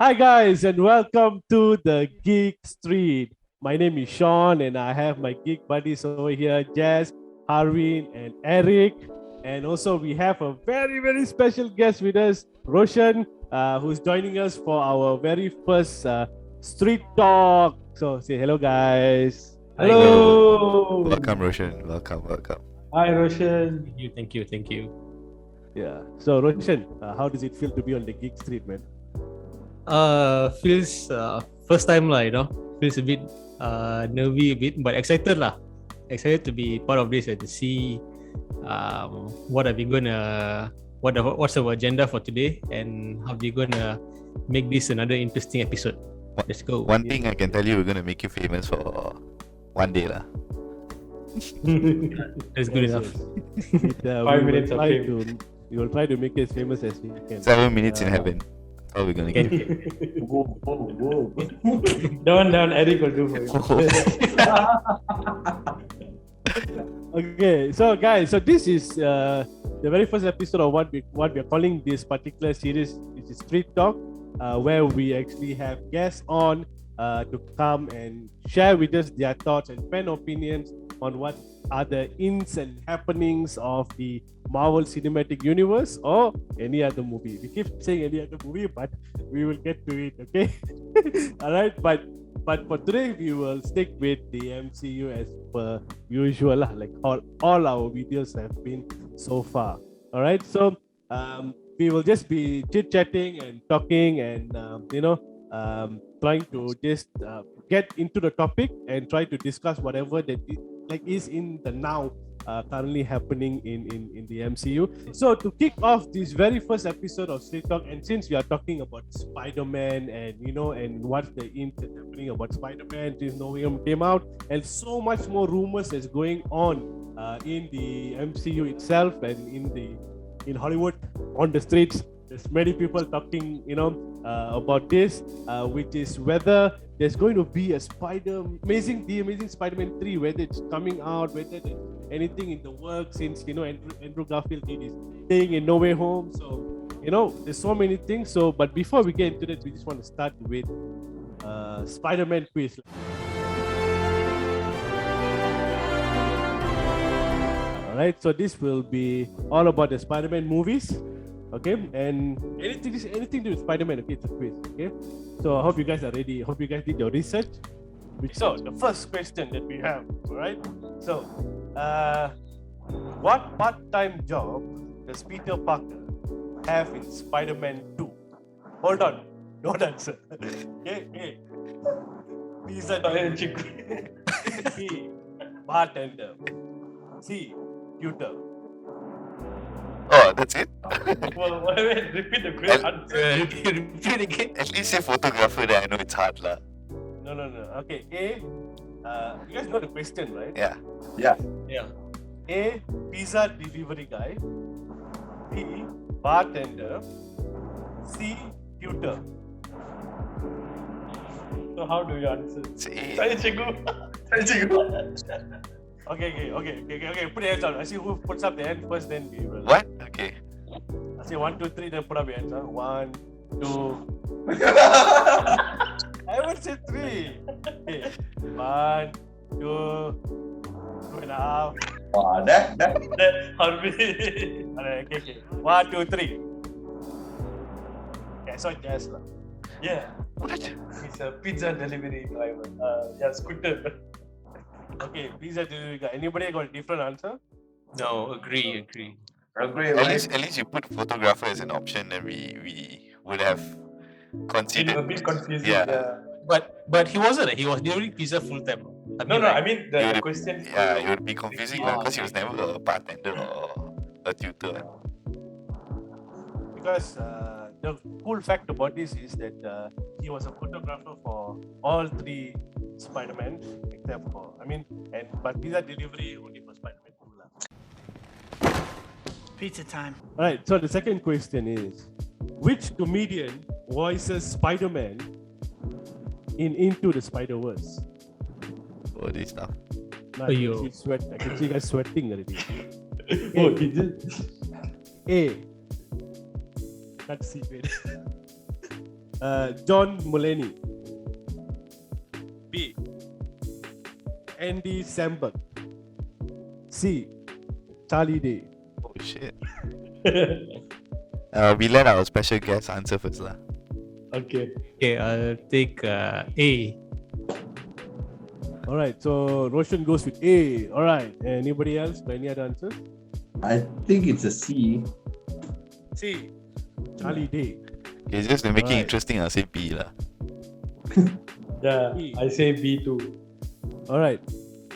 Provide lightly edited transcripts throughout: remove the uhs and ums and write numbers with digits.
Hi guys, and welcome to the Geek Street. My name is Sean, and I have my geek buddies over here, Jazz, Harvin, and Eric. And also we have a very special guest with us, Roshen, who's joining us for our very first street talk. So say hello, guys. Hello. Welcome, Roshen. Welcome. Hi, Roshen. Thank you. Yeah. So Roshen, how does it feel to be on the Geek Street, man? Feels first time lah, feels a bit nervy a bit, but excited lah. Excited to be part of this and to see what are we gonna what's our agenda for today and how we gonna make this another interesting episode. Let's go. One thing I can tell you, we're gonna make you famous for one day lah. That's good enough. 5 minutes of fame. We will try to make it as famous as we can. 7 minutes in heaven. How are we gonna get? Whoa. Down, Eric will do for you. Okay, so guys, this is the very first episode of what we are calling this particular series, which is Street Talk, where we actually have guests on to come and share with us their thoughts and fan opinions on what are the ins and happenings of the Marvel Cinematic Universe or any other movie. We keep saying any other movie, but we will get to it, okay? All right, but for today, we will stick with the MCU as per usual, like all our videos have been so far. All right, so we will just be chit-chatting and talking and, trying to just get into the topic and try to discuss whatever that is in the now currently happening in the MCU. So to kick off this very first episode of Street Talk, and since we are talking about Spider-Man and what's the ins and happening about Spider-Man since No Way Home came out, and so much more rumors is going on in the MCU itself and in Hollywood on the streets. There's many people talking, about this, which is whether there's going to be a Amazing Spider-Man 3, whether it's coming out, whether there's anything in the works since, Andrew Garfield did his thing in No Way Home. So, there's so many things. So, but before we get into that, we just want to start with Spider-Man quiz. All right, so this will be all about the Spider-Man movies. Okay, and anything to do with Spider-Man, okay, it's a quiz, okay? So I hope you guys are ready. Hope you guys did your research. So the first question that we have, alright? So, what part-time job does Peter Parker have in Spider-Man 2? Hold on, don't answer. Okay. Pizza delivery. B, bartender. C, tutor. Oh, that's it? Well, wait, repeat the question. Repeat again. At least say photographer, then I know it's hard lah. No. Okay, A, you guys know the question, right? Yeah. A, pizza delivery guy. B, bartender. C, tutor. So how do you answer? See. Saya cikgu. Okay. Put your hands up. I see who puts up the hand first, then we will. What? Okay. I say 1, 2, 3, then put up your hands. 1, 2. I would say 3. Okay. 1, 2, 2.5. Wah, that Harvey. Alright, okay. 1, 2, 3. Okay, so yes lah. Yeah, What? he's a pizza delivery driver. Scooter. Okay, pizza delivery guy. Anybody got a different answer? No, agree. At least you put photographer as an option, and we would have It's considered. a bit confusing. Yeah. But he wasn't. He was delivering pizza full time. I mean the It would- question. Yeah, it would be confusing because he was never a bartender or a tutor. Because the cool fact about this is that he was a photographer for all 3 Spider-Man, except for, but pizza delivery only for Spider-Man 2 lah. Pizza time. Alright, so the second question is, which comedian voices Spider-Man in Into the Spider-Verse? Oh, this stuff. Nah, I can see you guys sweating already. Oh, he just. A. Can't see it. John Mulaney. B. Andy Samberg. C. Charlie Day. Oh shit. We let our special guest answer first lah. Okay. Okay, I'll take A. Alright, so Roshen goes with A. Alright, anybody else? Any other answers? I think it's a C. C. Charlie Day. Okay, just to make it Alright. interesting, I'll say B lah. Yeah, I say B too. Alright,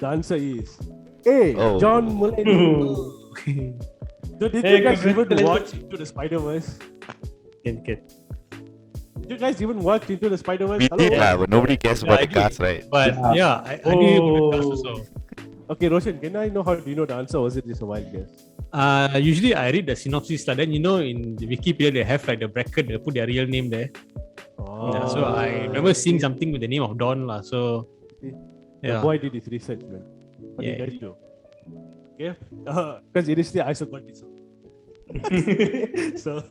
the answer is A. Oh. John Mulaney. So did Hey, you guys even congratulations. watch Into the Spider-Verse? Can. Did you guys even watch Into the Spider-Verse? We did lah, but nobody cares about I the did. cast, right? But yeah, I knew you put the cast also. Okay, Roshan, can I know how do you know the answer, or was it just a wild guess? Usually I read the synopsis, then in the Wikipedia they have like the bracket, they put their real name there. Oh. Yeah, so I remember seeing something with the name of Don lah. So The yeah, boy did his research, man. What Yeah. did you do? Okay, because initially I also got this. So,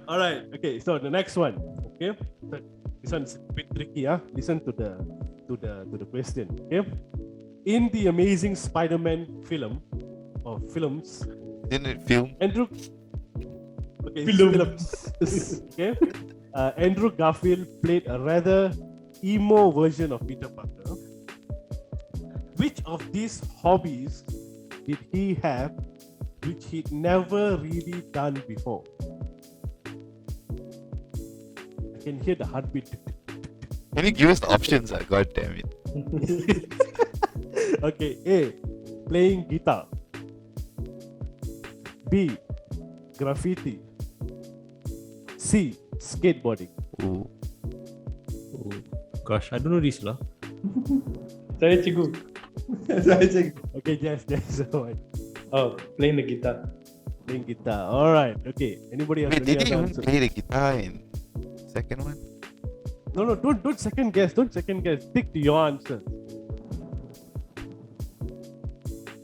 all right, okay. So the next one, okay. So this one's a bit tricky, Listen to the question, okay. In the Amazing Spider-Man film or films, Didn't it film? Andrew. Okay, Films. okay. Andrew Garfield played a rather emo version of Peter Parker. Which of these hobbies did he have which he'd never really done before? I can hear the heartbeat. Can you give us the options? God damn it. Okay, A. Playing guitar. B. Graffiti. C. Skateboarding. Ooh. oh, gosh, I don't know this lah. Saya cikgu. Okay, yes. Alright. Oh, playing the guitar. Playing guitar. Alright, okay. Anybody else? Wait, Any did he other even answer? play the guitar in second one? No, don't second guess. Don't second guess. Stick to your answer.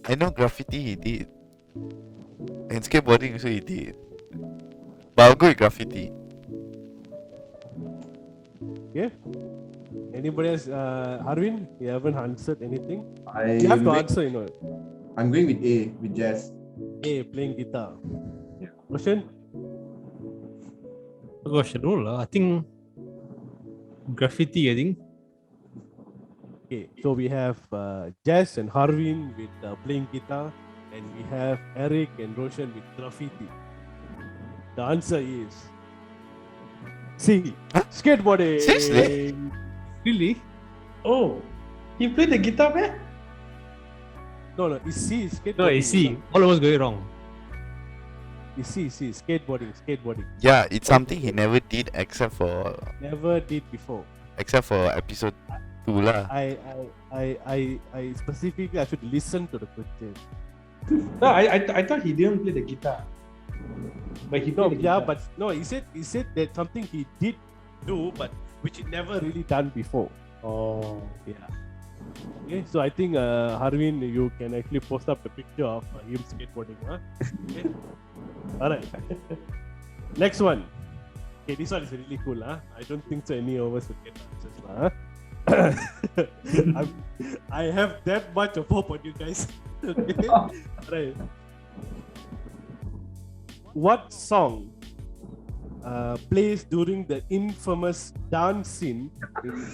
I know graffiti he did. And skateboarding also he did. But I'll go with graffiti. Okay. Anybody else? Harvin, you haven't answered anything. I'm You have to going, answer, I'm going with A, with jazz. A. Playing guitar. Yeah. Roshan? Oh gosh, I don't know lah. I think graffiti. I think. Okay, so we have Jess and Harvin with playing guitar, and we have Eric and Roshan with graffiti. The answer is C. Huh? Skateboarding. Seriously? Really? Oh, he played the guitar, man? No, it's C. Skateboarding. No, I see. All of us going wrong. It's C. Skateboarding. Yeah, it's something he never did except for Never did before. episode 2 lah. I specifically I should listen to the question. No, I thought he didn't play the guitar. But he No, played the yeah, guitar. but no, he said that something he did do, but which he never really done before. Oh. Yeah. Okay, so I think Harvin, you can actually post up the picture of him skateboarding, huh? Okay. All right. Next one. Okay, this one is really cool, huh? I don't think so any of us will get answers, huh? I have that much of hope on you guys. Okay. Right. What song plays during the infamous dance scene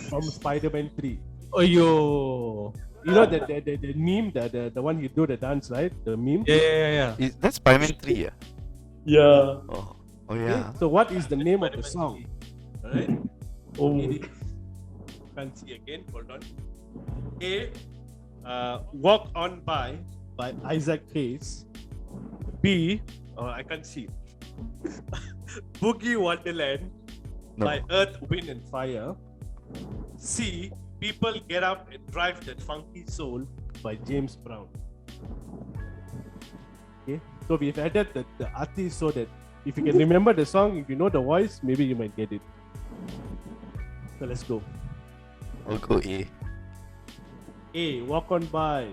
from Spider-Man 3? Oh yo. You know the meme, the one you do the dance, right? The meme. Yeah. That's Spider-Man 3, yeah? Yeah. Oh Okay, yeah. so what is the name of the song? Alright. Oh. Can't see again. Hold on. A. Walk On By Isaac Hayes. B. I can't see. Boogie Wonderland No. by Earth, Wind and Fire. C. People Get Up and Drive That Funky Soul by James Brown. Okay, so we've added the artist so that if you can remember the song, if you know the voice, maybe you might get it. So let's go. I'll go A. A. Walk On By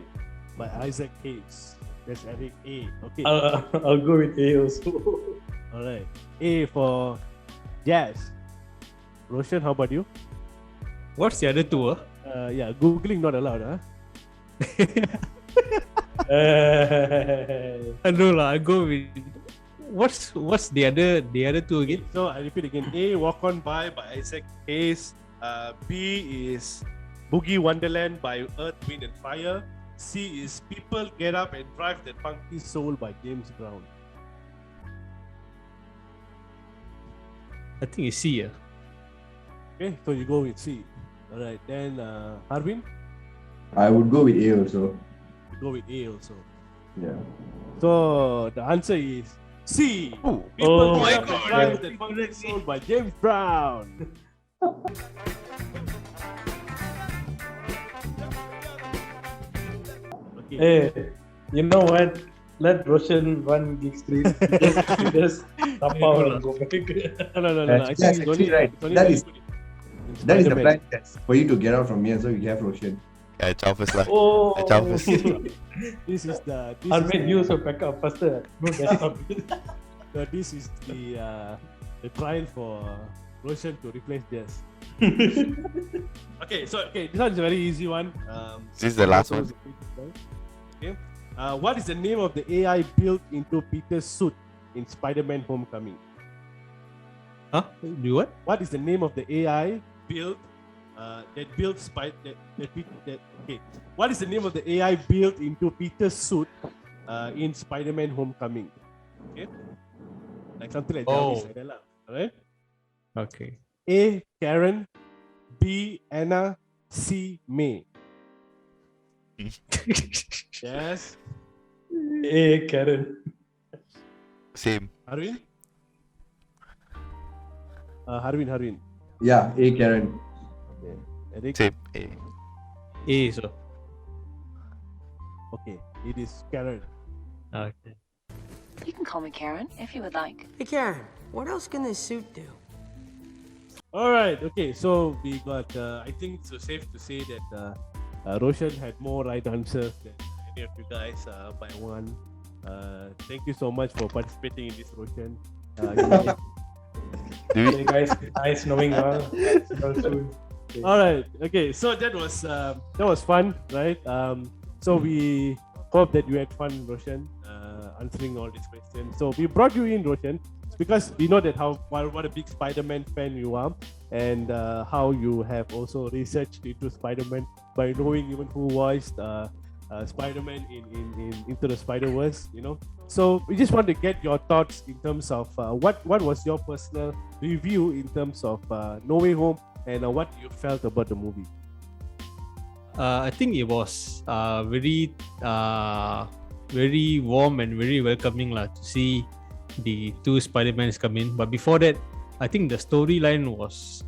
Isaac Hayes. That's Eric. A. Okay. I'll go with A also. Alright. A for Jazz. Roshan, how about you? What's the other two? Yeah, googling not allowed, huh? I know lah. I go with what's the other two again? So I repeat again. A, Walk On By Isaac Hayes. B is Boogie Wonderland by Earth, Wind and Fire. C is People Get Up and Drive That Funky Soul by James Brown. I think it's C. Okay, so you go with C. Alright, then Harvin? I would go with A also. You go with A also. Yeah. So the answer is C. Ooh. People Oh Get my Up and God. Drive That Funky Soul by James Brown. Okay. Hey, you know what? Let Roshan run Geek Street. Just tap out and go back. No. I think Yes, it's only, actually right. it's only That very is- good in That is the Spider-Man. plan test for you to get out from here, so you have Roshan. Yeah, ciao first lah. Oh, I jump first. This is the Armin, you also back up faster. No desktop. so this is the trial for Roshan to replace Jess. Okay, this one is a very easy one. This is the last also one. was a quick one. Okay, what is the name of the AI built into Peter's suit in Spider-Man: Homecoming? Huh? Do what? What is the name of the AI built What is the name of the AI built into Peter's suit in Spider-Man: Homecoming? Okay, like something like Jarvis, like that lah. Alright. Okay. A. Karen. B. Anna. C. May. Yes. Hey, Karen. Same. Harvin? Harvin. Yeah, A Karen. Okay. Eric? Same. Eh. A so. Okay. It is Karen. Okay. You can call me Karen if you would like. Hey Karen, what else can this suit do? Alright. Okay. So we got, I think it's safe to say that Roshan had more right answers than any of you guys by one. Thank you so much for participating in this, Roshan. Do we, Hey guys, nice knowing you all. Also, All right. Okay. So that was fun, right? So we hope that you had fun, Roshan, answering all these questions. So we brought you in, Roshan, because we know that what a big Spider-Man fan you are, and how you have also researched into Spider-Man by knowing even who voiced Spider-Man in Into the Spider-Verse. You know. So we just want to get your thoughts in terms of what was your personal review in terms of No Way Home, and what you felt about the movie. I think it was very warm and very welcoming lah to see the two Spider-Mans come in. But before that, I think the storyline was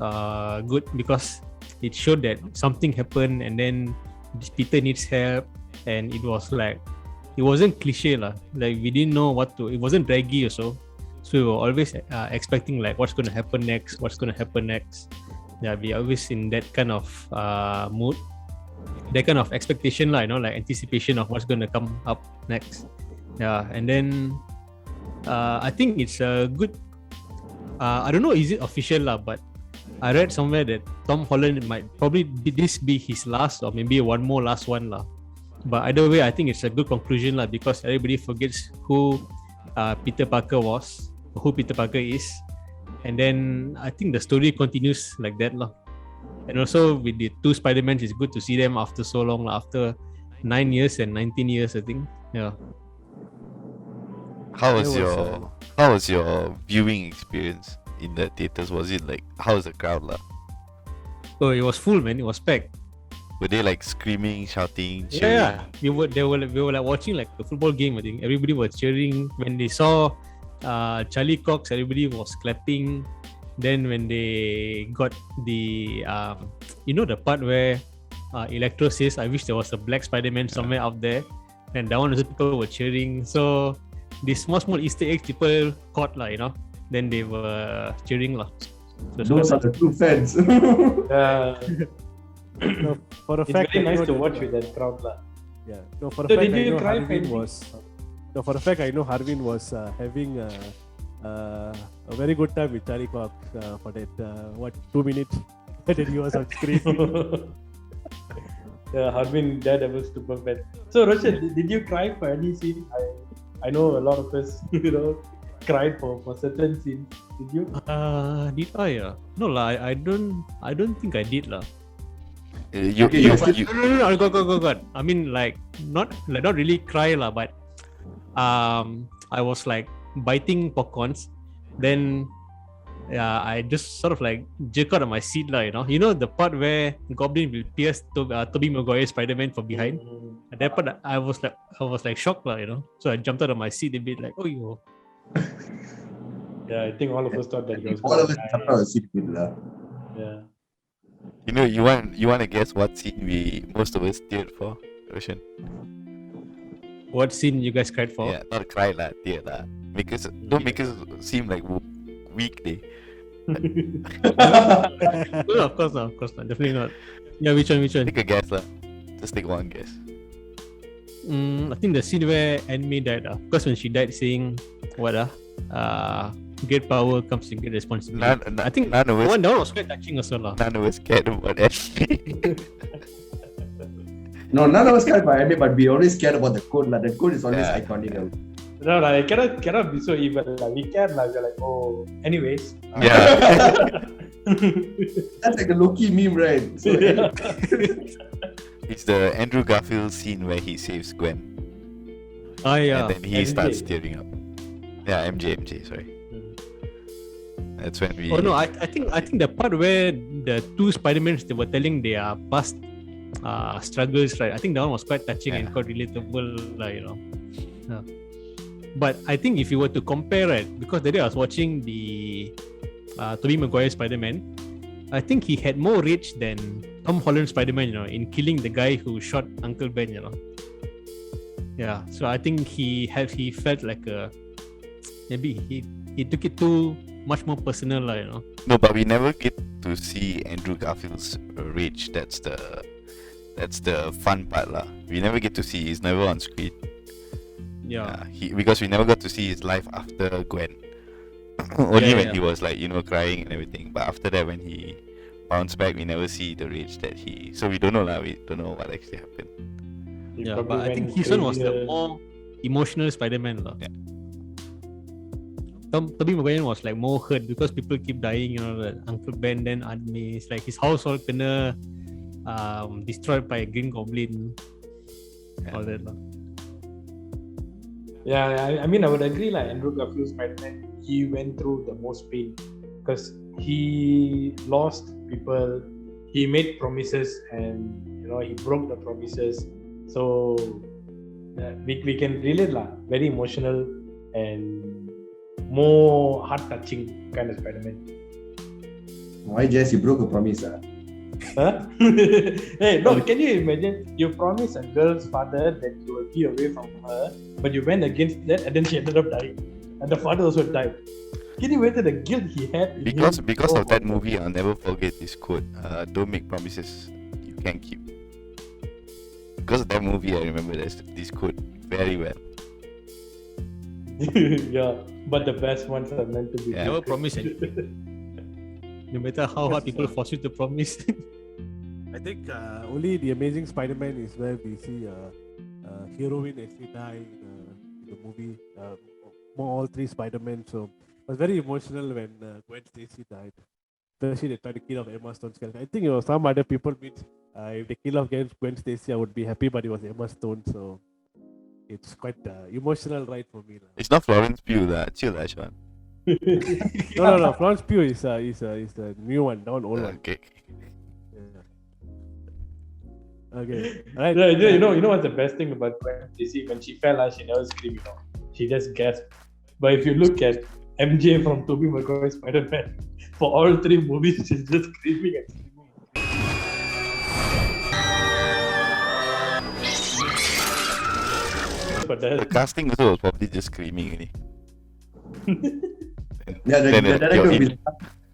good because it showed that something happened and then Peter needs help, and it was like, it wasn't cliche lah. Like we didn't know what to. It wasn't draggy also, so we were always expecting like what's going to happen next. Yeah, we always in that kind of mood, that kind of expectation lah. Like anticipation of what's going to come up next. Yeah, and then I think it's a good. I don't know, is it official lah? But I read somewhere that Tom Holland might probably this be his last, or maybe one more last one lah. But either way, I think it's a good conclusion lah, because everybody forgets who Peter Parker was, who Peter Parker is, and then I think the story continues like that lah. And also with the two Spider-Mans, it's good to see them after so long lah, after 9 years and 19 years, I think. Yeah. how was your viewing experience in the theaters? Was it like, how was the crowd lah? Oh, it was full, man. It was packed. Were they like screaming, shouting, cheering? Yeah, we were like watching like a football game. I think everybody was cheering when they saw Charlie Cox. Everybody was clapping. Then when they got the the part where Electro says, "I wish there was a black Spider-Man somewhere out there," and that one also people were cheering. So these small Easter eggs people caught lah, Then they were cheering lah. So Those are the true fans. No, for a it's fact, very I nice know to that, watch with that crowd lah. Yeah. No, for a So fact, did I you know cry Harvin when- was. No, for a fact, I know Harvin was having a very good time with Charlie Cox for that 2 minutes that he was on screen. Yeah, Harbin Daredevil super fan. So Roshan, did you cry for any scene? I know a lot of us, cried for certain scenes. Did you? Did I? No lah. I don't think I did lah. You No, go. I mean, not really cry lah, but I was like biting popcorns, then I just sort of like jerk out of my seat lah, you know the part where Goblin will pierce Tobey Maguire's Spider-Man from behind. At that part, I was like shocked lah, so I jumped out of my seat a bit like, oh yo. Yeah, I think all of us thought that he was All of us jumped out of seat with lah. Yeah. you want to guess what scene most of us teared for, Roshan? What scene you guys cried for? Yeah, not cry lah, tear lah. Don't make us seem like weak day. No, of course not, definitely not. Yeah, which one? Take a guess lah. Just take one guess. I think the scene where Anime died, because when she died saying what great power comes with great responsibility. I think none of us, that one was quite touching as well lah. none of us cared about that. No, none of us cared about anime, but we always cared about the code. Like, the code is always Yeah. iconic. No, I cannot be so evil. Like, we can, like, we're like, oh, anyways. Yeah. That's like a low-key meme, right? So, Yeah. It's the Andrew Garfield scene where he saves Gwen. Yeah. And then he MJ. starts tearing up. Yeah, MJ, sorry. That's when we... Oh no, I think the part where the two Spider-Mans they were telling their past struggles, right? I think that one was quite touching and Yeah. quite relatable, like, Yeah. But I think if you were to compare, right, because the day I was watching the Tobey Maguire Spider-Man, I think he had more rage than Tom Holland Spider-Man, in killing the guy who shot Uncle Ben, Yeah, so I think he felt like maybe he took it too much more personal, No, but we never get to see Andrew Garfield's rage. That's the fun part lah. We never get to see. He's never on screen. Yeah. Because we never got to see his life after Gwen. Only when Yeah. he was like, crying and everything. But after that, when he bounced back, we never see the rage that he... So we don't know lah. We don't know what actually happened. He Yeah, probably but I went think his one was the crazier. more emotional Spider-Man lah. Yeah. Tobey Maguire was like more hurt because people keep dying, like Uncle Ben, then Aunt May. It's like his household kena destroyed by a Green Goblin. Yeah. All that lah. Yeah, I mean, I would agree. Like Andrew Garfield's Spider-Man, he went through the most pain because he lost people. He made promises, and he broke the promises. So we can relate lah. Very emotional and more heart-touching kind of Spider-Man. why, Jess, you broke a promise? Huh? Hey, no, can you imagine? You promised a girl's father that you will be away from her, but you went against that, and then she ended up dying, and the father also died. Can you imagine the guilt he had? in Because him? of that movie, I'll never forget this quote. Don't make promises you can't keep. Because of that movie, I remember this quote very well. Yeah, but the best ones are meant to be. Yeah. Never promise anything. No matter how hard people force you to promise. I think only the Amazing Spider-Man is where we see heroine actually die in the movie. All three Spider-Men. So it was very emotional when Gwen Stacy died. Especially they tried to kill off Emma Stone's character. I think some other people means if they kill off Gwen Stacy, I would be happy, but it was Emma Stone, so it's quite emotional ride for me. It's not Florence Pugh, chill lah, Sean. No. Florence Pugh is the new one, not old one. Okay. Yeah. Okay. Right. Yeah, you know what's the best thing about Gwen Stacy? When she fell, she never screamed. She just gasped. But if you look at MJ from Tobey Maguire's Spider-Man, for all three movies, she's just screaming and screaming. But The casting also was probably just screaming. Yeah, the Then director you're will be in.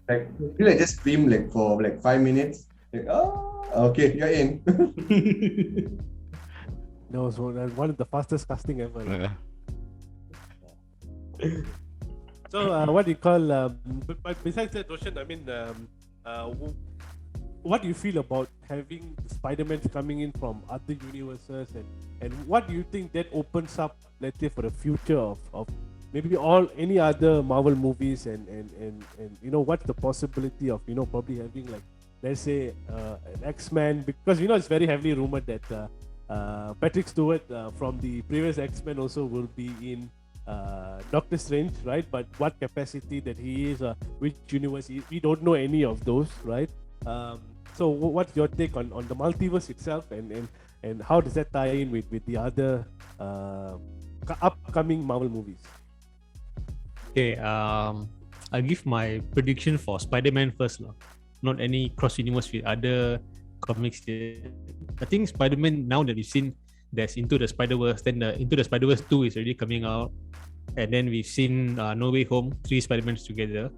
like, you just scream like for like 5 minutes. Like, okay, you're in. That was one of the fastest casting ever. Yeah. So what do you call? But besides that, Roshan, I mean, what do you feel about having Spider-Man coming in from other universes, and what do you think that opens up, let's say, for the future of maybe any other Marvel movies, and you know, what's the possibility of, you know, probably having, like, let's say, an X-Men, because, you know, it's very heavily rumored that Patrick Stewart from the previous X-Men also will be in Doctor Strange, right? But what capacity that he is, which universe, we don't know any of those, right? So what's your take on the multiverse itself, and how does that tie in with the other upcoming Marvel movies? Okay, I'll give my prediction for Spider-Man first, not any cross universe with other comics yet. I think Spider-Man, now that we've seen there's Into the Spider-Verse, then the Into the Spider-Verse 2 is already coming out, and then we've seen No Way Home, 3 Spider-Mans together,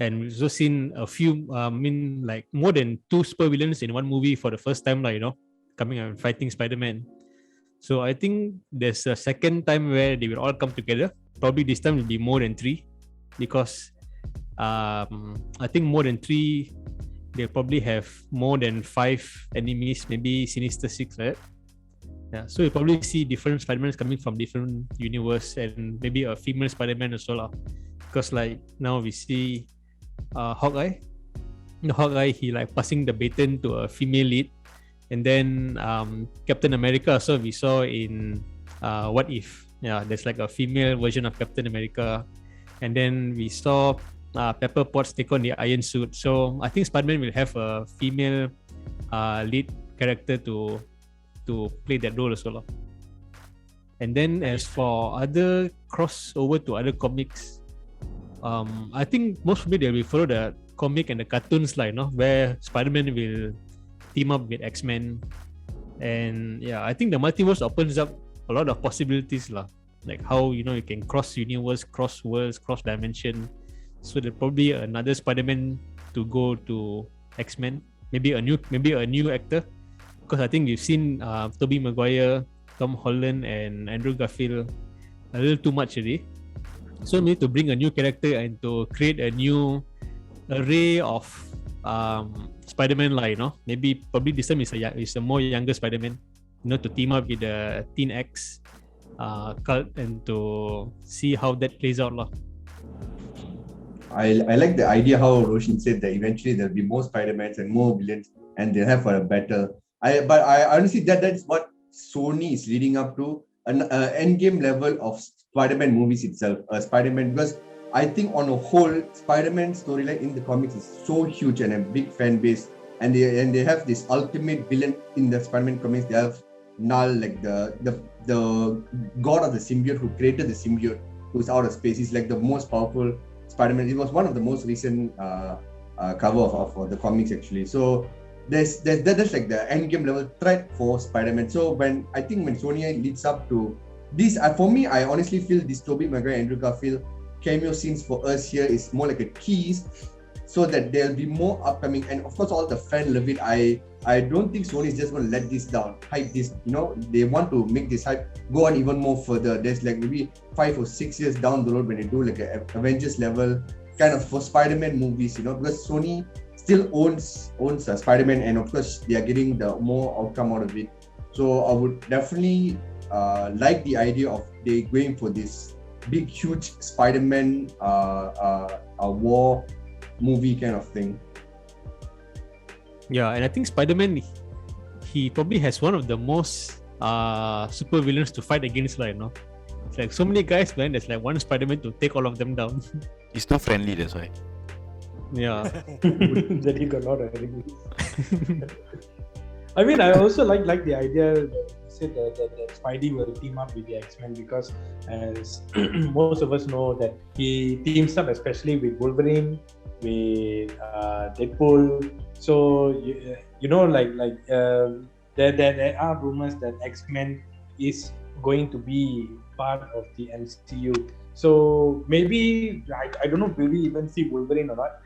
and we've also seen a few, like more than 2 super villains in one movie for the first time, like, you know, coming out and fighting Spider-Man. So I think there's a second time where they will all come together. Probably this time will be more than 3, because I think more than 3, they'll probably have more than 5 enemies, maybe Sinister 6, right? Yeah, so you'll probably see different Spider-Mans coming from different universe, and maybe a female Spider-Man as well. Because like now we see Hawkeye. Hawkeye, he like passing the baton to a female lead. And then Captain America, so we saw in What If. Yeah, there's like a female version of Captain America. And then we saw Pepper Potts take on the Iron Suit. So I think Spider-Man will have a female lead character to play that role as well. And then as for other crossover to other comics, I think most of it they will follow the comic and the cartoons, like, where Spider-Man will team up with X-Men. And yeah, I think the multiverse opens up a lot of possibilities, like how, you can cross universe, cross worlds, cross dimension. So there'll probably another Spider-Man to go to X-Men, maybe a new actor, because I think you've seen Tobey Maguire, Tom Holland, and Andrew Garfield a little too much already. So we need to bring a new character and to create a new array of Spider-Man, probably this time is a more younger Spider-Man, to team up with the Teen X cult and to see how that plays out. I like the idea how Roshen said that eventually there'll be more Spider-Mans and more villains, and they'll have a battle. But I honestly, that's what Sony is leading up to, an endgame level of Spider-Man movies itself. Spider-Man, because I think on a whole, Spider-Man storyline in the comics is so huge and a big fan base, and they have this ultimate villain in the Spider-Man comics. They have Null, like the god of the symbiote who created the symbiote, who's out of space. He's like the most powerful Spider-Man. It was one of the most recent cover of the comics, actually. So there's like the endgame level threat for Spider-Man. So when Sony leads up to this, for me, I honestly feel this Tobey Maguire, Andrew Garfield cameo scenes for us here is more like a tease, so that there'll be more upcoming, and of course all the fans love it. I don't think Sony is just going to let this down, hype this. They want to make this hype go on even more further. There's like maybe 5 or 6 years down the road when they do like a Avengers level kind of for Spider-Man movies, because Sony still owns Spider-Man, and of course they are getting the more outcome out of it. So I would definitely like the idea of they going for this big huge Spider-Man a war movie kind of thing. Yeah, and I think Spider-Man, he probably has one of the most super villains to fight against, It's like so many guys, man. There's like one Spider-Man to take all of them down. He's too friendly, that's why. Yeah. That he got a lot of enemies. I mean, I also like the idea that said that Spidey will team up with the X-Men, because as most of us know that he teams up especially with Wolverine, with Deadpool. So there are rumors that X-Men is going to be part of the MCU. So maybe I don't know, will we even see Wolverine or not?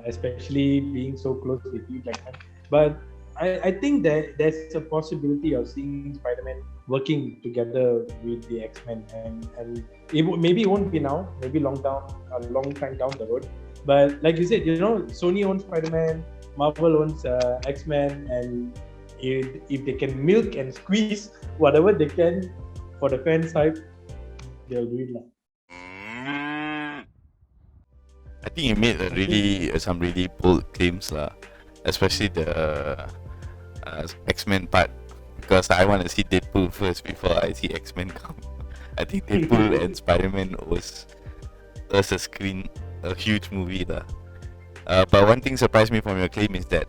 Especially being so close with Hugh Jackman. But I think that there's a possibility of seeing Spider-Man working together with the X-Men, and maybe it won't be now, maybe a long time down the road. But like you said, Sony owns Spider-Man, Marvel owns X-Men, and if they can milk and squeeze whatever they can for the fan side, they'll do it. I think he made some really bold claims lah, especially the X-Men part, because I want to see Deadpool first before I see X-Men come. I think Deadpool and Spider-Man was a huge movie lah. But one thing surprised me from your claim is that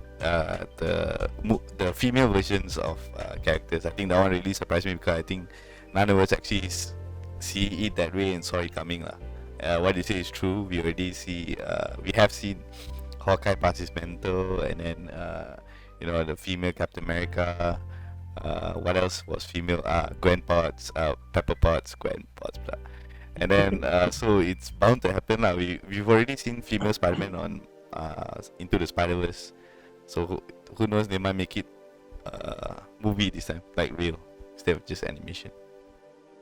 the female versions of characters, I think that one really surprised me, because I think none of us actually see it that way and saw it coming lah. What you say is true. We already we have seen Hawkeye pass his mentor, and then the female Captain America. What else was female? Gwen Potts, Pepper Potts, Gwen Potts, blah. And then so it's bound to happen lah. We've already seen female Spider-Man on Into the Spider-Verse, so who knows, they might make it movie this time, like real, instead of just animation.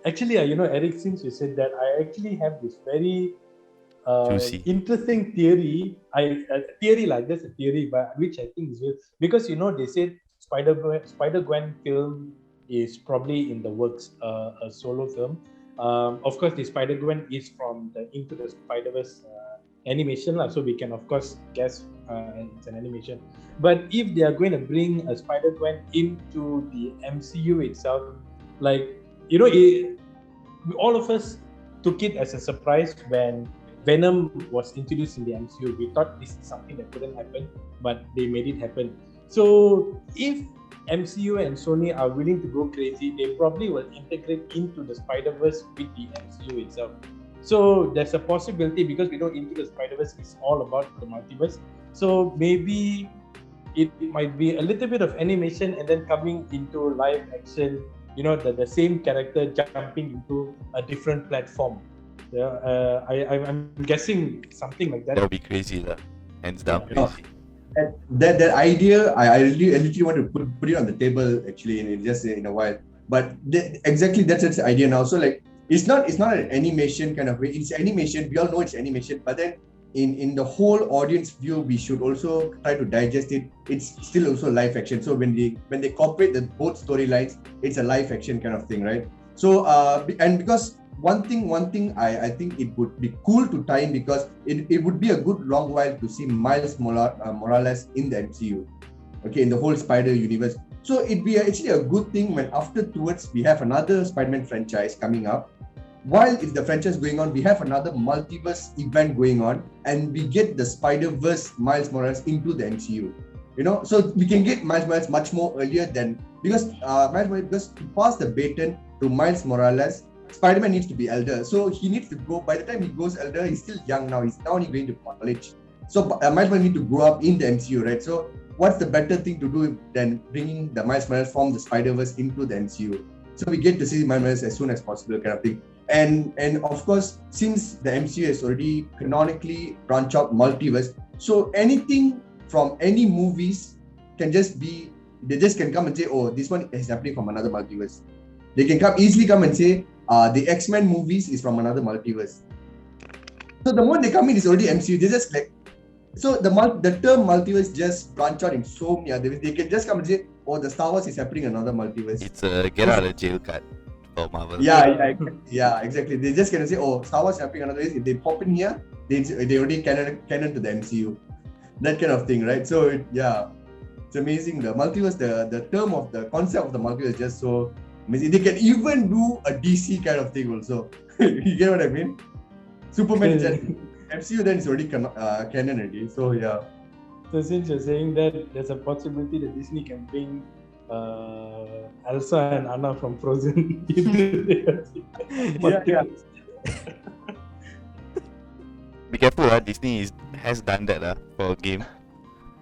Actually, Eric, since you said that, I actually have this very interesting theory. That's a theory, but which I think is real, because they said Spider-Gwen film is probably in the works, a solo film. Of course, the Spider-Gwen is from the Into the Spider-Verse animation lah, so we can of course guess it's an animation. But if they are going to bring a Spider-Gwen into the MCU itself, like all of us took it as a surprise when Venom was introduced in the MCU. We thought this is something that couldn't happen, but they made it happen. So if MCU and Sony are willing to go crazy, they probably will integrate into the Spider-Verse with the MCU itself. So there's a possibility, because we know Into the Spider-Verse is all about the multiverse. So maybe it might be a little bit of animation and then coming into live action, the same character jumping into a different platform. I'm guessing something like that. That would be crazy lah. Hands down crazy. That idea, I literally want to put it on the table actually in a while. But exactly that's the idea now. So like it's not an animation kind of way. It's animation. We all know it's animation, but then in the whole audience view, we should also try to digest it. It's still also live action. So when they cooperate the both storylines, it's a live action kind of thing, right? So and because one thing I think it would be cool to tie in, because it would be a good long while to see Miles Morales in the MCU, okay, in the whole Spider universe. So it'd be actually a good thing when afterwards we have another Spider-Man franchise coming up. While it's the franchise going on, we have another multiverse event going on, and we get the Spider-Verse Miles Morales into the MCU. So we can get Miles Morales much more earlier than, because to pass the baton to Miles Morales, Spider-Man needs to be elder. So he needs to go, by the time he goes elder, he's still young now. He's now only going to college. So Miles Morales need to grow up in the MCU, right? So what's the better thing to do than bringing the Miles Morales from the Spider-Verse into the MCU? So we get to see Miles Morales as soon as possible kind of thing. And of course, since the MCU has already canonically branched out multiverse, so anything from any movies can just be, they just can come and say, oh, this one is happening from another multiverse. They can easily come and say, the X-Men movies is from another multiverse. So the moment they come in, it's already MCU. They just like, so the term multiverse just branch out in so many other ways. They can just come and say, oh, the Star Wars is happening in another multiverse. It's a get out of jail card for Marvel. Yeah, exactly. They just gonna say, oh, Star Wars is happening another way. If they pop in here, they already canon to the MCU. That kind of thing, right? So it's amazing. The multiverse, the term of the concept of the multiverse is just so amazing. They can even do a DC kind of thing also. You get what I mean? Superman is just MCU, then it's already canon already. So yeah. So since you're saying that, there's a possibility that Disney can bring Elsa and Anna from Frozen into the Be careful, Disney has done that for a game,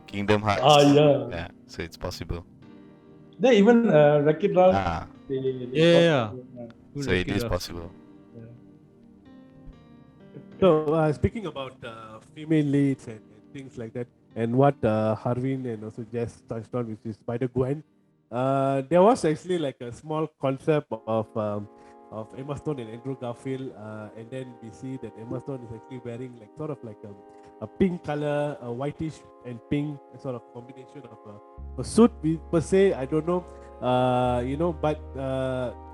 Kingdom Hearts. Yeah, so it's possible. They even Wreck-It Ralph. So it is possible. So speaking about female leads and things like that, and what Harvin and also Jess touched on, which is Spider-Gwen. There was actually like a small concept of Emma Stone and Andrew Garfield, and then we see that Emma Stone is actually wearing like sort of like a pink color, a whitish and pink sort of combination of a suit per se. I don't know, but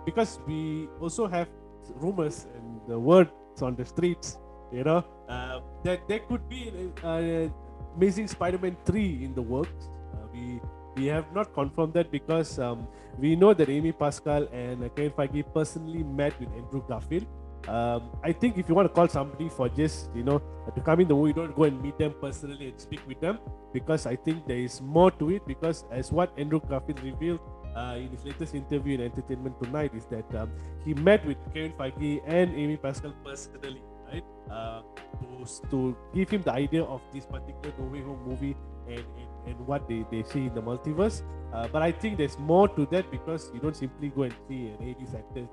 because we also have rumors and the words on the streets, that there could be Amazing Spider-Man 3 in the works. We have not confirmed that because we know that Amy Pascal and Kevin Feige personally met with Andrew Garfield. I think if you want to call somebody for just to come in the movie, don't go and meet them personally and speak with them, because I think there is more to it. Because as what Andrew Garfield revealed in his latest interview in Entertainment Tonight is that he met with Kevin Feige and Amy Pascal personally, right? To give him the idea of this particular No Way Home movie and what they see in the multiverse. But I think there's more to that, because you don't simply go and see an 80s actors,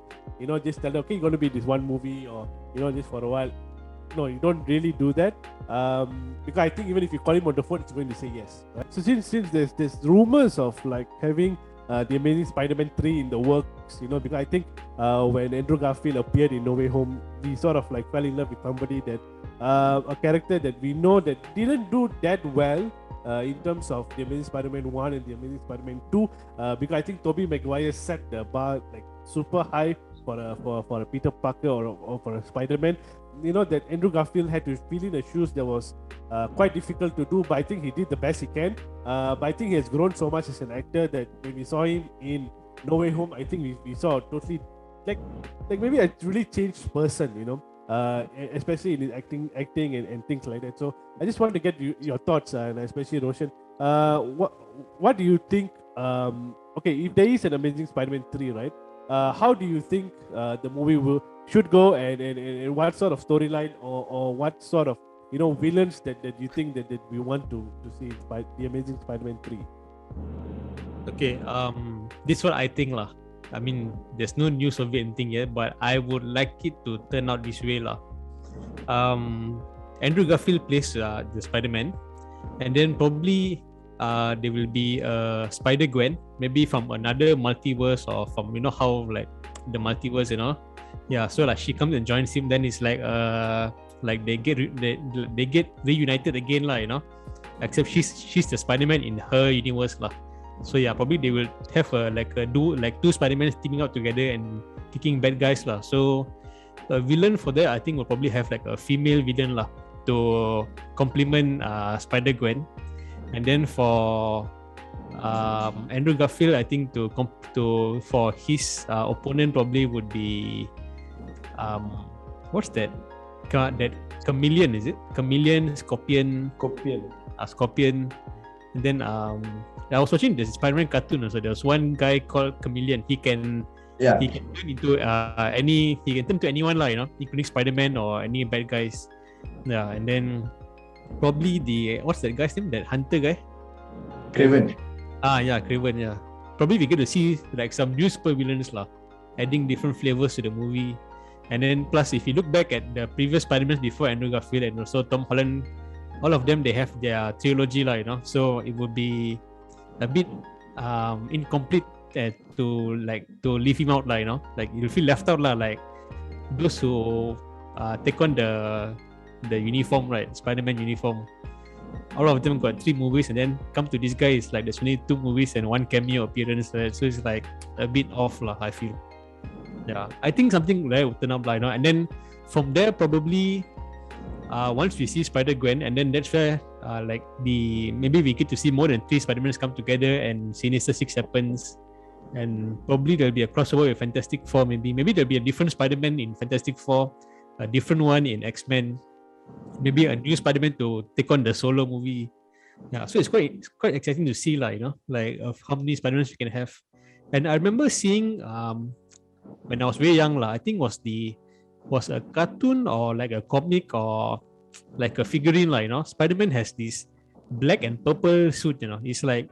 just tell them, okay, you're going to be this one movie, or, just for a while. No, you don't really do that. Because I think even if you call him on the phone, it's going to say yes. Right? So since there's rumors of like having the Amazing Spider-Man 3 in the works, because I think when Andrew Garfield appeared in No Way Home, we sort of like fell in love with somebody that a character that we know that didn't do that well in terms of the Amazing Spider-Man 1 and the Amazing Spider-Man 2, because I think Tobey Maguire set the bar like super high for a Peter Parker or for a Spider-Man. That Andrew Garfield had to fill in the shoes that was quite difficult to do, but I think he did the best he can. But I think he has grown so much as an actor that when we saw him in No Way Home, I think we saw a totally like maybe a really changed person, especially in his acting and things like that. So I just wanted to get your thoughts, and especially Roshen. What do you think? Okay, if there is an Amazing Spider-Man 3, right? How do you think the movie should go, and what sort of storyline or what sort of villains that you think that we want to see in the Amazing Spider-Man 3? Okay, this is what I think lah. I mean, there's no news of it anything yet, but I would like it to turn out this way lah. Andrew Garfield plays the Spider-Man, and then probably there will be Spider-Gwen, maybe from another multiverse, or from how like the multiverse, yeah. So like she comes and joins him, then it's like they get reunited again lah, except she's the Spider-Man in her universe lah. So yeah, probably they will have two Spider-Mans teaming up together and kicking bad guys lah. So a villain for that, I think will probably have like a female villain lah to complement Spider-Gwen. And then for Andrew Garfield, I think for his opponent probably would be what's that? That chameleon, is it? Chameleon, Scorpion. Scorpion. And then I was watching the Spider-Man cartoon, so there was one guy called Chameleon. He can turn into he can turn to anyone lah, including Spider-Man or any bad guys. Yeah, and then probably what's that guy's name? That hunter guy? Craven. Yeah, Craven, yeah. Probably we get to see like some new super villains lah, adding different flavors to the movie. And then plus, if you look back at the previous Spider-Man before Andrew Garfield and also Tom Holland, all of them, they have their trilogy lah, so it would be a bit incomplete to leave him out lah, like you'll feel left out lah, like those who take on the uniform, right? Spider-Man uniform. All of them got 3 movies, and then come to this guy, it's like there's only 2 movies and 1 cameo appearance, right? So it's like a bit off lah, I feel. Yeah, I think something like will turn up lah, and then from there probably once we see Spider-Gwen, and then that's where maybe we get to see more than 3 Spider-Mans come together and Sinister 6 happens, and probably there'll be a crossover with Fantastic Four. Maybe there'll be a different Spider-Man in Fantastic Four, a different one in X-Men, maybe a new Spider-Man to take on the solo movie. Yeah, so it's quite exciting to see like of how many Spider-Mans we can have. And I remember seeing when I was very young I think was a cartoon or like a comic or like a figurine Spider-Man has this black and purple suit. It's like,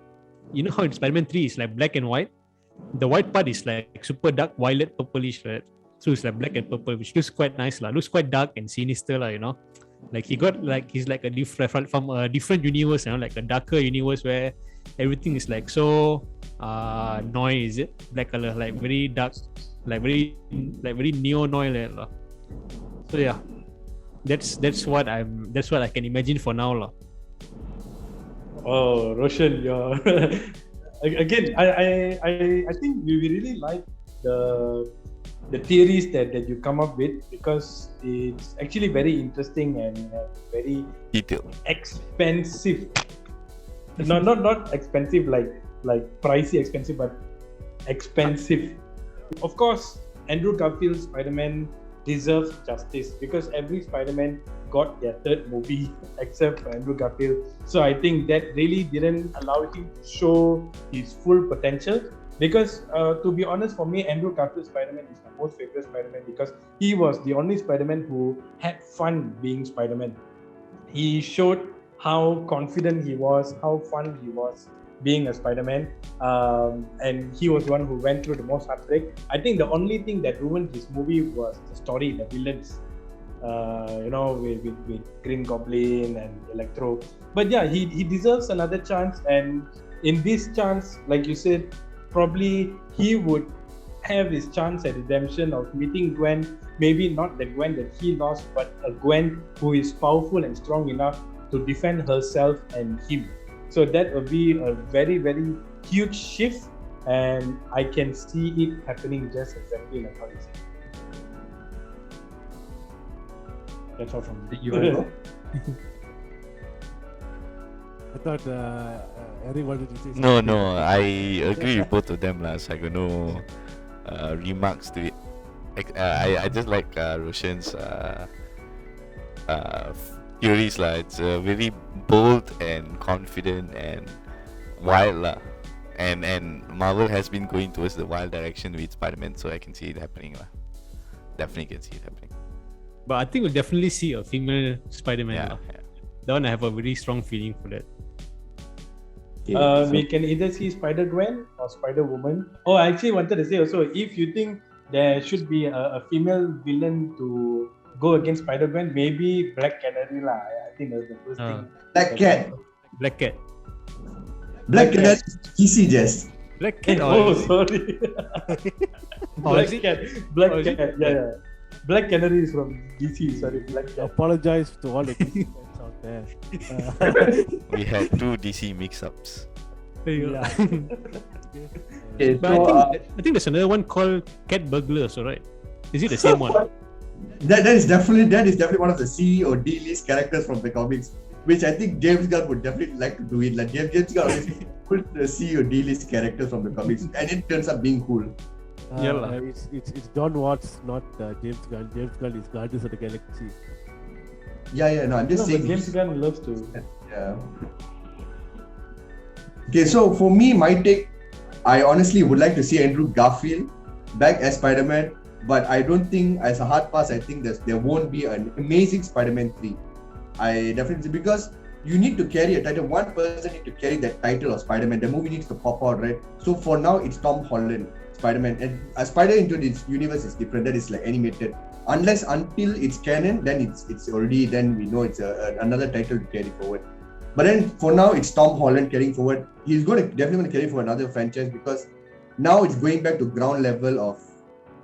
how in Spider-Man 3 it's like black and white. The white part is like super dark violet purplish, right? So it's like black and purple, which looks quite nice looks quite dark and sinister Like he's like a different from a different universe, like a darker universe where everything is like so noise, is it? Black color, like very dark, like very neo noise. So yeah. That's what I can imagine for now, lah. Oh, Roshen, you're again. I think we really like the theories that you come up with, because it's actually very interesting and very Detailed. expensive. Not expensive like pricey expensive, but expensive. Of course, Andrew Garfield's Spider-Man deserves justice, because every Spider-Man got their third movie except for Andrew Garfield. So I think that really didn't allow him to show his full potential. Because to be honest, for me, Andrew Garfield's Spider-Man is my most favorite Spider-Man, because he was the only Spider-Man who had fun being Spider-Man. He showed how confident he was, how fun he was being a Spider-Man, and he was one who went through the most heartbreak. I think the only thing that ruined his movie was the story, the villains, with Green Goblin and Electro. But yeah, he deserves another chance, and in this chance, like you said, probably he would have his chance at redemption of meeting Gwen. Maybe not the Gwen that he lost, but a Gwen who is powerful and strong enough to defend herself and him. So that will be a very, very huge shift, and I can see it happening just exactly like how you said. That's all from me. You want to go? I thought Eric wanted to say something. No, I agree with both of them, lah. So I got no remarks to it. I just like Roshan's theories, lah. It's very bold and confident and wild, lah. And Marvel has been going towards the wild direction with Spider-Man, so I can see it happening, lah. Definitely can see it happening. But I think we'll definitely see a female Spider-Man. Yeah. That one I have a very strong feeling for that. We can either see Spider-Gwen or Spider-Woman. Oh, I actually wanted to say also, if you think there should be a female villain to go against Spider-Gwen, maybe Black Canary lah. I think that's the first thing. Black Cat. Black Cat. Black Cat. Easy, Jess. Black Cat. Oh, sorry. Black is it? Cat. Black Oh, is it? Cat. Yeah. Black Canary is from DC. Sorry, Black Cat. Apologize to all the DC fans out there. We had 2 DC mix-ups. There you go. Yeah. Okay, But I think there's another one called Cat Burglar, also, right? Is it the same one? That is definitely one of the C or D list characters from the comics, which I think James Gunn would definitely like to do it. Like James Gunn always put the C or D list characters from the comics, and it turns out being cool. It's John Watts, not James Gunn. James Gunn is Guardians of the Galaxy. Yeah. No, I'm just saying. James Gunn loves to. Yeah. Okay, so for me, my take, I honestly would like to see Andrew Garfield back as Spider-Man, but I don't think, as a hard pass, I think there won't be an Amazing Spider-Man 3. I definitely, because you need to carry a title. One person needs to carry that title of Spider-Man. The movie needs to pop out, right? So for now, it's Tom Holland, Spider-Man, and a Spider into this universe is different. That is like animated. Until it's canon, then it's already, then we know it's another title to carry forward. But then for now, it's Tom Holland carrying forward. He's definitely going to carry for another franchise, because now it's going back to ground level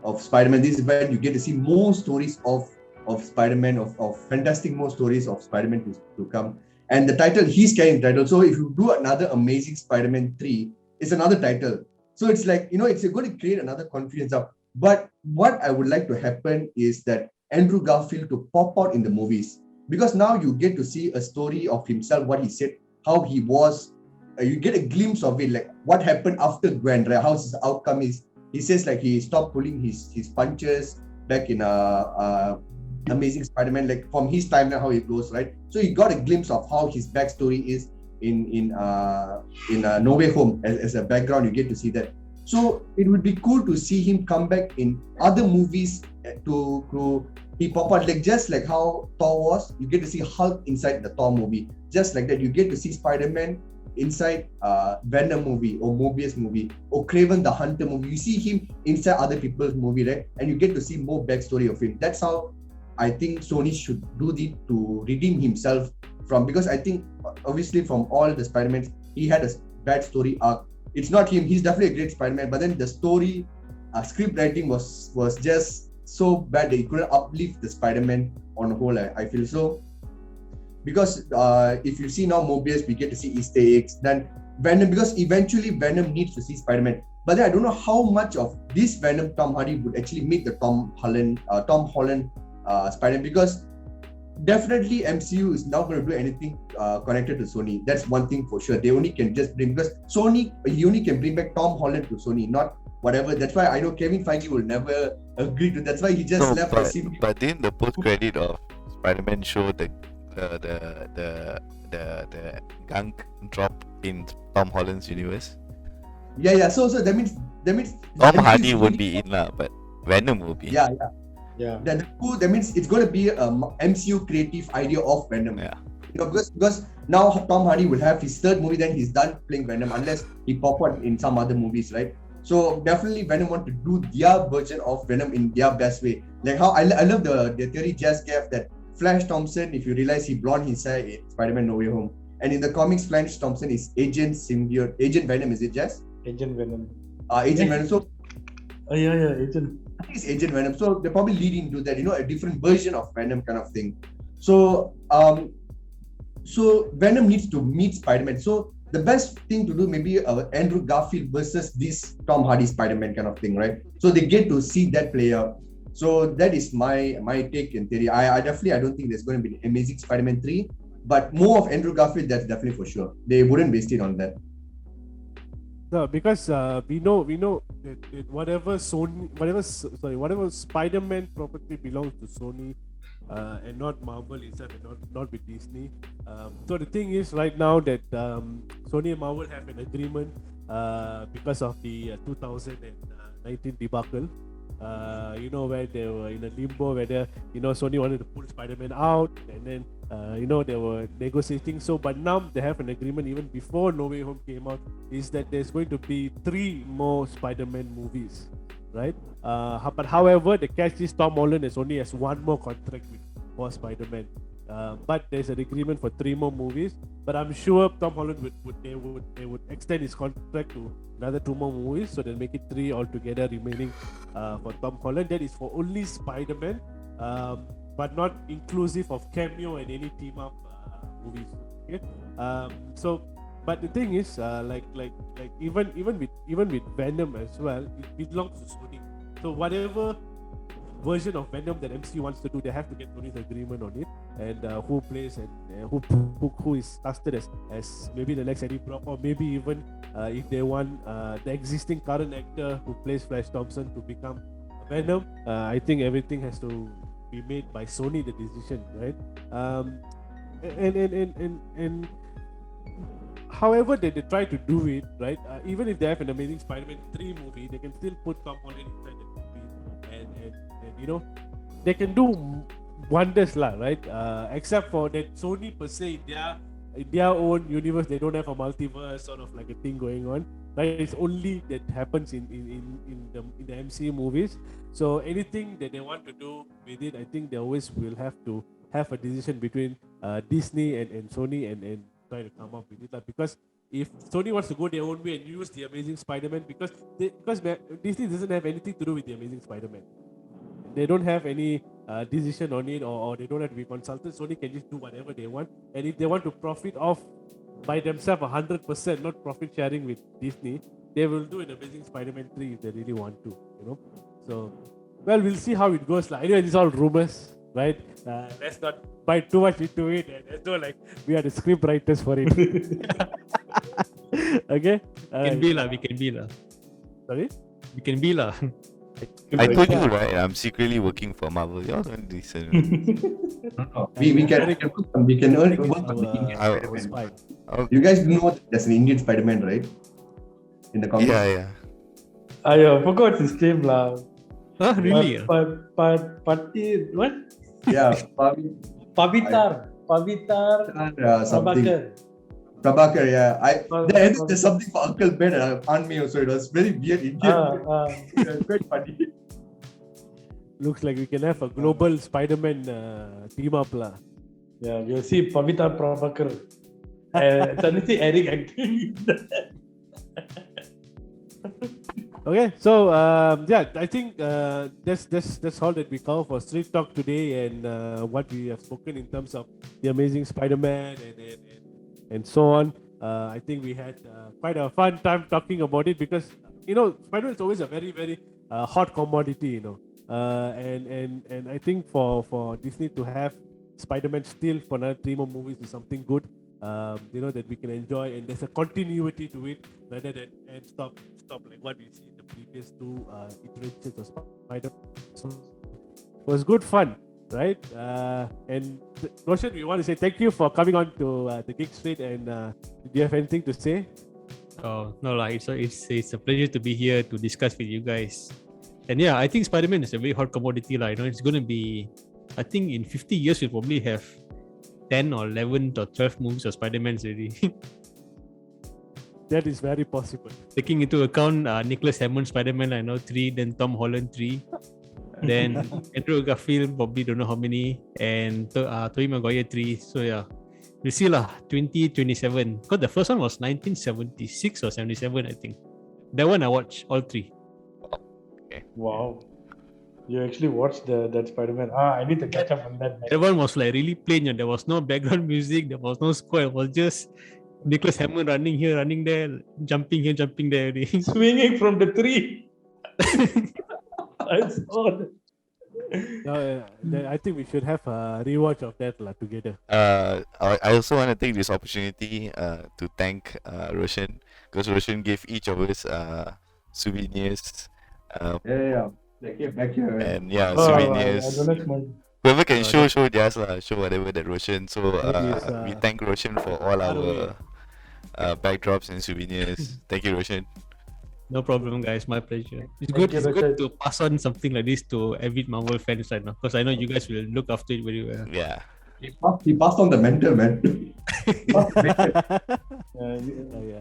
of Spider-Man. This is where you get to see more stories of Spider-Man, of fantastic more stories of Spider-Man to come. And the title, he's carrying the title. So if you do another Amazing Spider-Man 3, it's another title. So it's like, it's going to create another confidence up. But what I would like to happen is that Andrew Garfield to pop out in the movies. Because now you get to see a story of himself, what he said, how he was. You get a glimpse of it, like what happened after Gwen, right? How his outcome is. He says like he stopped pulling his punches back in Amazing Spider-Man, like from his timeline, how it goes, right? So you got a glimpse of how his backstory is in No Way Home as a background. You get to see that. So it would be cool to see him come back in other movies to he pop out, like just like how Thor was. You get to see Hulk inside the Thor movie. Just like that, you get to see Spider-Man inside Venom movie or Mobius movie or Kraven the Hunter movie. You see him inside other people's movie, right? And you get to see more backstory of him. That's how I think Sony should do it to redeem himself from, because I think obviously from all the Spider-Mans, he had a bad story arc. It's not him, he's definitely a great Spider-Man, but then the story, script writing was just so bad that it couldn't uplift the Spider-Man on the whole, I feel so. Because if you see now Mobius, we get to see Easter eggs, then Venom, because eventually Venom needs to see Spider-Man. But then I don't know how much of this Venom Tom Hardy would actually make the Tom Holland Spider-Man, because definitely MCU is not going to do anything connected to Sony. That's one thing for sure. They only can just bring, because Sony, you only can bring back Tom Holland to Sony, not whatever. That's why I know Kevin Feige will never agree to. That's why he just left the scene. But then the post credit of Spider-Man show the gunk drop in Tom Holland's universe. Yeah. So that means Tom Hardy won't be in lah, but Venom will be. Yeah. Yeah. That means it's going to be a MCU creative idea of Venom. Yeah. Because now Tom Hardy will have his third movie, then he's done playing Venom unless he pop out in some other movies, right? So definitely Venom want to do their version of Venom in their best way. Like how I love the theory Jazz gave that Flash Thompson, if you realize, he blonde his hair in Spider-Man No Way Home. And in the comics, Flash Thompson is Agent Venom, is it Jazz? Agent Venom. Agent Venom. So Yeah, Agent. I think it's Agent Venom. So they're probably leading to that, a different version of Venom kind of thing. So Venom needs to meet Spider-Man. So the best thing to do maybe Andrew Garfield versus this Tom Hardy Spider-Man kind of thing, right? So they get to see that play out. So that is my take in theory. I don't think there's going to be an Amazing Spider-Man 3, but more of Andrew Garfield, that's definitely for sure. They wouldn't waste it on that. No, because we know that whatever Spider-Man property belongs to Sony, and not Marvel itself, and not with Disney. So the thing is, right now that Sony and Marvel have an agreement because of the 2019 debacle. Where they were in a limbo, whether Sony wanted to pull Spider-Man out, and then they were negotiating. So, but now they have an agreement even before No Way Home came out, is that there's going to be 3 more Spider-Man movies, right? But however, the catch is Tom Holland only has 1 more contract for Spider-Man. But there's an agreement for 3 more movies. But I'm sure Tom Holland would extend his contract to another 2 more movies, so they'll make it 3 altogether remaining for Tom Holland. That is for only Spider-Man, but not inclusive of cameo and any team up movies. Okay, but the thing is, even with Venom as well, it belongs to Sony. So whatever version of Venom that MC wants to do, they have to get Sony's agreement on it, and who plays and who is casted as maybe the next Eddie Brock, or maybe even if they want the existing current actor who plays Flash Thompson to become Venom. I think everything has to be made by Sony, the decision, right? And however they try to do it, right? Even if they have an Amazing Spider-Man 3 movie, they can still put Tom Holland inside the movie, and they can do wonders lah, right? Except for that Sony per se, in their own universe, they don't have a multiverse sort of like a thing going on, right? It's only that happens in the MCU movies. So anything that they want to do with it, I think they always will have to have a decision between Disney and Sony and try to come up with it, because if Sony wants to go their own way and use the Amazing Spider-Man, because Disney doesn't have anything to do with the Amazing Spider-Man. They don't have any decision on it, or they don't have to be consulted. Sony can just do whatever they want, and if they want to profit off by themselves 100%, not profit sharing with Disney, they will do an Amazing Spider-Man 3 if they really want to, So, well, we'll see how it goes. Anyway, these are all rumors, right? Let's not bite too much into it, and let's not we are the script writers for it. Okay? We can be lah. Sorry? We can be lah. I told you, right? I'm secretly working for Marvel. Y'all don't listen. We can earn work on the Spider-Man. You guys know there's an Indian Spider-Man, right? In the comics. Yeah. I forgot his name lah. Huh? Really? Patti what? Yeah, Pavitar. something. Prabhakar, yeah. There's something for Uncle Ben and Aunt May also. It was very weird Indian. It's quite funny. looks like we can have a global Spider-Man team up lah. Yeah, we'll see Pavita Prabhakar. Suddenly Eric acting. Okay, so I think that's all that we cover for Street Talk today, and what we have spoken in terms of the Amazing Spider-Man and so on. I think we had quite a fun time talking about it because Spider-Man is always a very very hot commodity, and I think for Disney to have Spider-Man still for another 3 more movies is something good. That we can enjoy, and there's a continuity to it rather than and stop like what we see in the previous 2 iterations of Spider-Man. So it was good fun, right? And Roshen, we want to say thank you for coming on to the Geek Street, and do you have anything to say? Oh no, it's a pleasure to be here to discuss with you guys. And yeah, I think Spider-Man is a very hot commodity, it's going to be, I think in 50 years we'll probably have 10 or 11 or 12 movies of Spider-Man already. That is very possible. Taking into account Nicholas Hammond Spider-Man, 3, then Tom Holland 3, then Andrew Garfield probably don't know how many, and Tobey Maguire 3. So yeah, we'll see 2027. Because the first one was 1976 or 77, I think. That one I watched all 3. Okay. Wow. You actually watched that Spider-Man. I need to catch up on that. That one was really plain. There was no background music. There was no score. It was just Nicholas Hammond running here, running there, jumping here, jumping there. Swinging from the tree. I saw that. I think we should have a rewatch of that together. I also want to take this opportunity to thank Roshen, because Roshen gave each of us souvenirs. Back here. And souvenirs. I don't know. Whoever can show theirs show whatever that Roshen. So we thank Roshen for all our backdrops and souvenirs. Thank you, Roshen. No problem, guys. My pleasure. It's Thank good. you, It's Roshan. good to pass on something like this to avid Marvel fans right now, because I know you guys will look after it very well. Yeah. He passed on the mentor, man.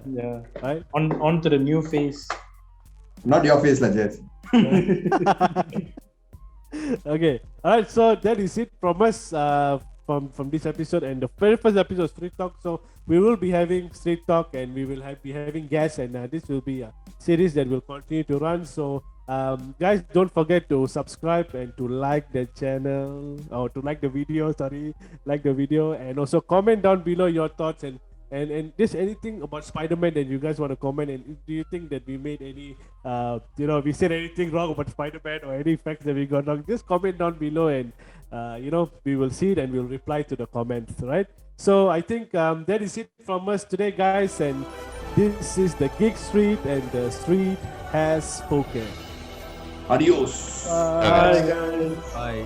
Yeah. Right? On to the new phase. Not your face, Jess. Okay, all right, so that is it from us from this episode and the very first episode of Street Talk. So we will be having Street Talk, and we will be having guests, and this will be a series that will continue to run. So guys, don't forget to subscribe and to like the channel, or to like the video, and also comment down below your thoughts and just anything about Spider-Man that you guys want to comment. And do you think that we made any we said anything wrong about Spider-Man or any facts that we got wrong, just comment down below, and we will see it and we'll reply to the comments, right? So I think that is it from us today, guys, and this is the Geek Street, and the street has spoken. Adios. Bye, guys. Bye.